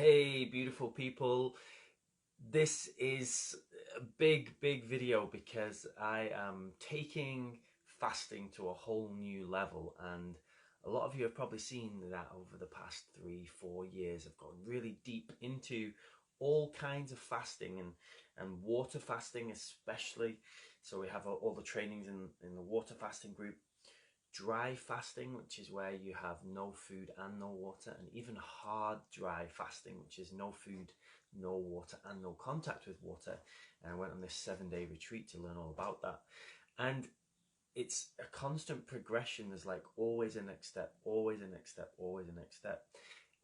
Hey, beautiful people. This is a big video because I am taking fasting to a whole new level, and a lot of you have probably seen that over the past 3-4 years. I've gone really deep into all kinds of fasting and water fasting especially. So we have all the trainings in the water fasting group. Dry fasting, which is where you have no food and no water, and even hard dry fasting, which is no food, no water, and no contact with water. And I went on this 7-day retreat to learn all about that. And it's a constant progression. There's like always a next step, always a next step, always a next step.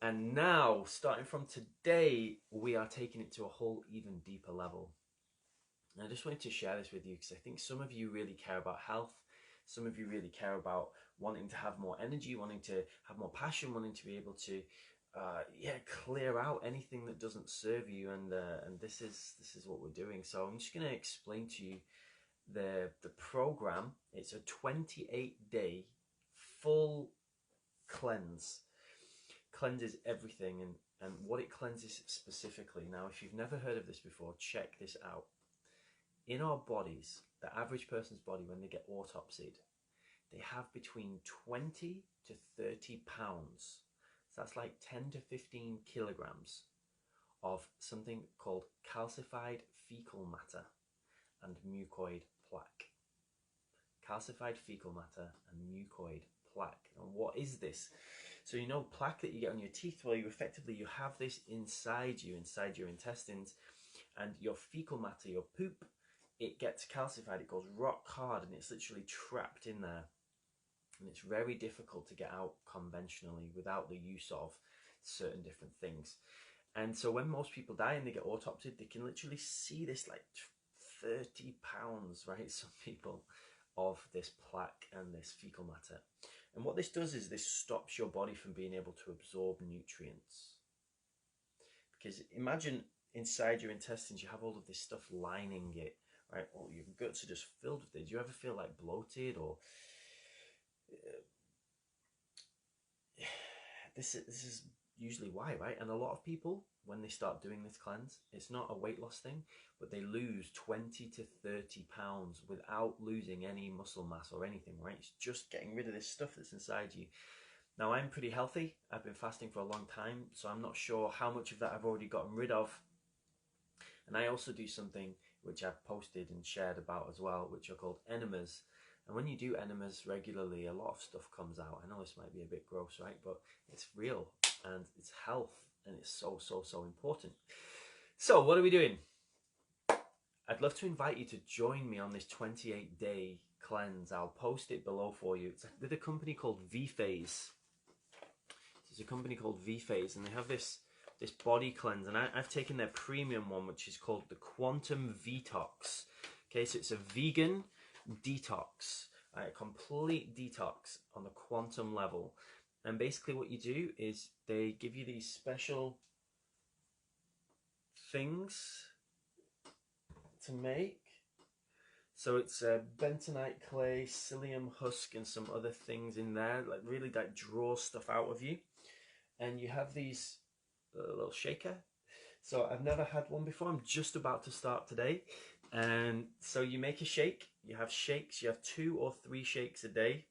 And now, starting from today, we are taking it to a whole even deeper level. And I just wanted to share this with you because I think some of you really care about health. Some of you really care about wanting to have more energy, wanting to have more passion, wanting to be able to, clear out anything that doesn't serve you. And this is what we're doing. So I'm just going to explain to you the program. It's a 28-day full cleanse. Cleanses everything, and what it cleanses specifically. Now, if you've never heard of this before, check this out. In our bodies, the average person's body, when they get autopsied, they have between 20 to 30 pounds. So that's like 10 to 15 kilograms of something called calcified fecal matter and mucoid plaque. Calcified fecal matter and mucoid plaque. And what is this? So you know plaque that you get on your teeth, well, you have this inside you, inside your intestines, and your fecal matter, your poop, it gets calcified, it goes rock hard, and it's literally trapped in there. And it's very difficult to get out conventionally without the use of certain different things. And so when most people die and they get autopsied, they can literally see this like 30 pounds, right? Some people, of this plaque and this fecal matter. And what this does is this stops your body from being able to absorb nutrients. Because imagine inside your intestines, you have all of this stuff lining it, right? Or your guts are just filled with it. Do you ever feel like bloated or this is usually why, right? And a lot of people, when they start doing this cleanse, it's not a weight loss thing, but they lose 20 to 30 pounds without losing any muscle mass or anything, right? It's just getting rid of this stuff that's inside you. Now, I'm pretty healthy. I've been fasting for a long time, so I'm not sure how much of that I've already gotten rid of. And I also do something which I've posted and shared about as well, which are called enemas. And when you do enemas regularly, a lot of stuff comes out. I know this might be a bit gross, right? But it's real and it's health, and it's so important. So what are we doing? I'd love to invite you to join me on this 28-day cleanse. I'll post it below for you. It's with a company called V-Phase. It's a company called V-Phase, and they have this body cleanse, and I've taken their premium one, which is called the Quantum Vetox. Okay, so it's a vegan detox, a complete detox on the quantum level. And basically what you do is they give you these special things to make. So it's bentonite clay, psyllium husk, and some other things in there, like really like draw stuff out of you. And you have these little shaker. So I've never had one before. I'm just about to start today. And so you make a shake. You have shakes. You have 2 or 3 shakes a day.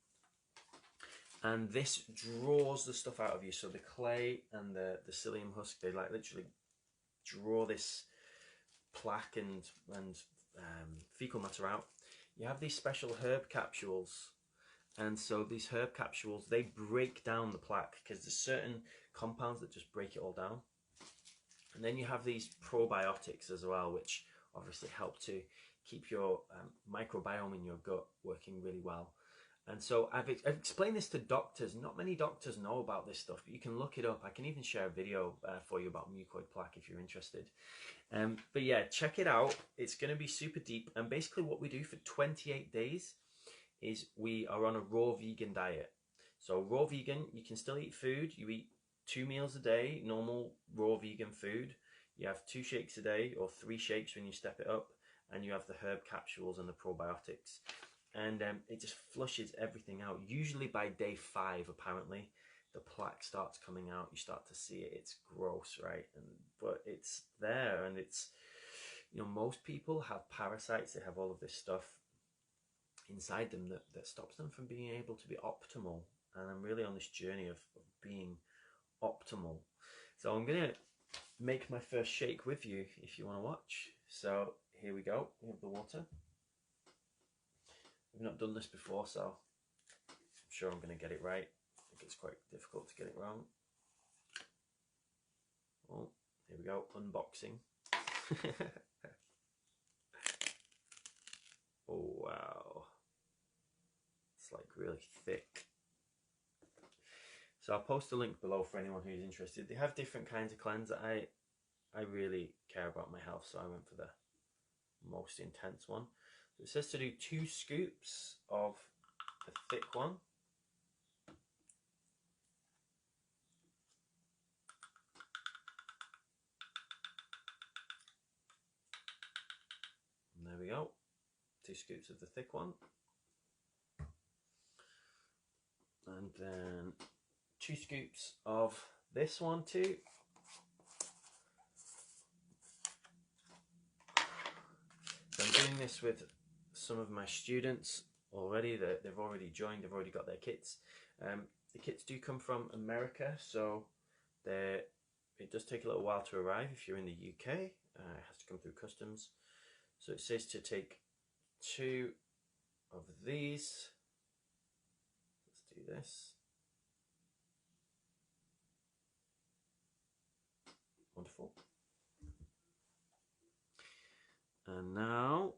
And this draws the stuff out of you. So the clay and the psyllium husk, they like literally draw this plaque and fecal matter out. You have these special herb capsules. And so these herb capsules, they break down the plaque because there's certain compounds that just break it all down. And then you have these probiotics as well, which obviously help to keep your microbiome in your gut working really well. And so I've explained this to doctors. Not many doctors know about this stuff, but you can look it up. I can even share a video for you about mucoid plaque if you're interested. But yeah, check it out. It's going to be super deep. And basically what we do for 28 days is we are on a raw vegan diet. So raw vegan, you can still eat food. You eat 2 meals a day, normal raw vegan food. You have 2 shakes a day or 3 shakes when you step it up, and you have the herb capsules and the probiotics. And it just flushes everything out, usually by day 5 apparently. the plaque starts coming out. You start to see it. It's gross, right? But it's there, and it's, you know, most people have parasites. They have all of this stuff inside them that stops them from being able to be optimal. And I'm really on this journey of being optimal. So I'm gonna make my first shake with you if you want to watch. So here we go. We have the water. We've not done this before, so I'm sure I'm going to get it right. I think it's quite difficult to get it wrong. Oh, here we go. Unboxing. Oh, wow. It's like really thick. So I'll post a link below for anyone who's interested. They have different kinds of cleanser. I really care about my health, so I went for the most intense one. So it says to do 2 scoops of the thick one. And there we go. 2 scoops of the thick one. And then 2 scoops of this one too. So I'm doing this with some of my students already. They've already joined, they've already got their kits. The kits do come from America, so it does take a little while to arrive if you're in the UK. It has to come through customs. So it says to take 2 of these. Let's do this. Wonderful. And now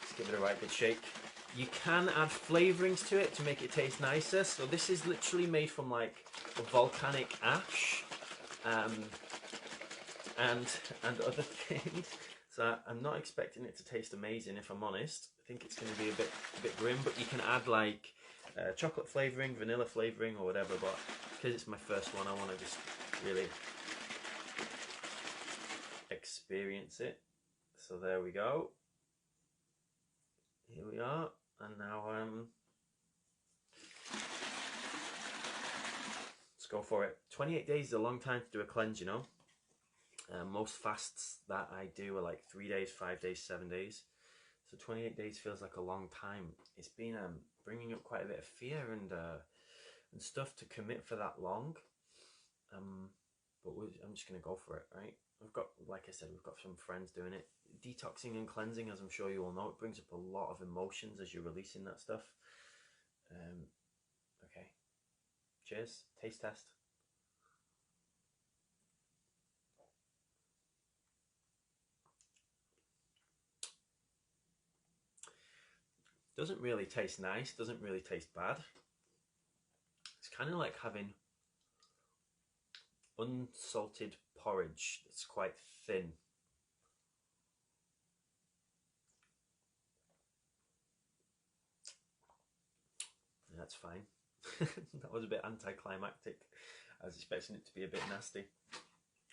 let's give it a right good shake. You can add flavorings to it to make it taste nicer. So this is literally made from like volcanic ash and other things. So I'm not expecting it to taste amazing, if I'm honest. I think it's going to be a bit grim, but you can add like chocolate flavoring, vanilla flavoring, or whatever. But because it's my first one, I want to just really experience it. So there we go. Here we are, and now let's go for it. 28 days is a long time to do a cleanse, you know. Most fasts that I do are like 3 days, 5 days, 7 days. So 28 days feels like a long time. It's been bringing up quite a bit of fear and stuff to commit for that long. But I'm just going to go for it, right? We've got, like I said, we've got some friends doing it. Detoxing and cleansing, as I'm sure you all know, it brings up a lot of emotions as you're releasing that stuff. Okay. Cheers. Taste test. Doesn't really taste nice, doesn't really taste bad. It's kind of like having unsalted porridge that's quite thin. That's fine. That was a bit anticlimactic. I was expecting it to be a bit nasty.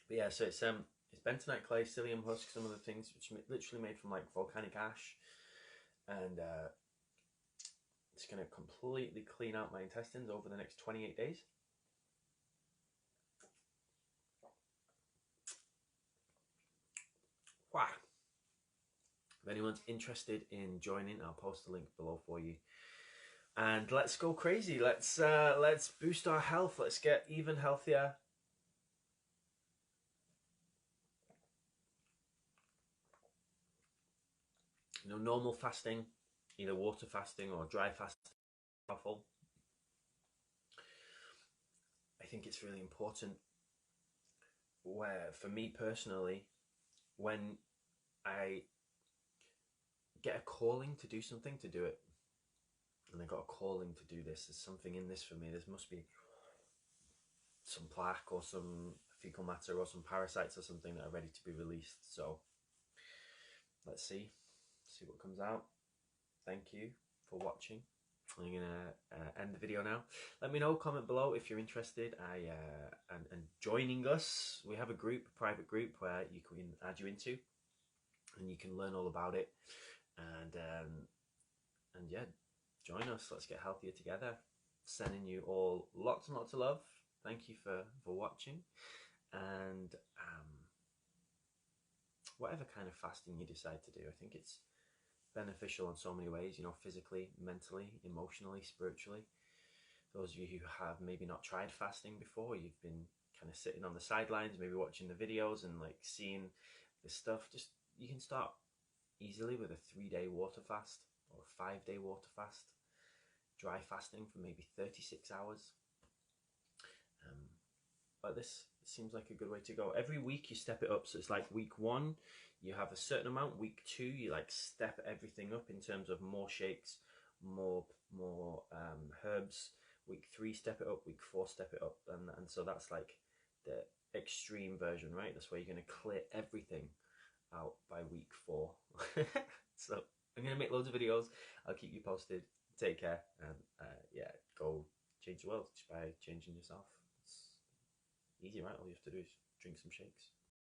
But yeah, so it's bentonite clay, psyllium husk, some of the things which are literally made from like volcanic ash, and it's going to completely clean out my intestines over the next 28 days. Wow. If anyone's interested in joining, I'll post the link below for you. And let's go crazy. Let's boost our health. Let's get even healthier. You know, normal fasting, either water fasting or dry fasting, powerful. I think it's really important. Where for me personally, when I get a calling to do something, to do it, and I got a calling to do this, there's something in this for me. There must be some plaque or some fecal matter or some parasites or something that are ready to be released. So let's see what comes out. Thank you for watching. I'm gonna end the video now. Let me know, comment below if you're interested. And joining us, we have a group, a private group where you can add you into, and you can learn all about it. And yeah, join us. Let's get healthier together. Sending you all lots and lots of love. Thank you for watching. And whatever kind of fasting you decide to do, I think it's beneficial in so many ways, you know, physically, mentally, emotionally, spiritually. Those of you who have maybe not tried fasting before, you've been kind of sitting on the sidelines, maybe watching the videos and like seeing this stuff, just you can start easily with a 3-day water fast or a 5-day water fast, dry fasting for maybe 36 hours. But this seems like a good way to go. Every week you step it up. So it's like week 1, you have a certain amount. Week 2, you like step everything up in terms of more shakes, more herbs. Week 3, step it up. Week 4, step it up. And so that's like the extreme version, right? That's where you're going to clear everything out by week 4. So I'm going to make loads of videos. I'll keep you posted. Take care. And yeah, go change the world just by changing yourself. Easy, right? All you have to do is drink some shakes.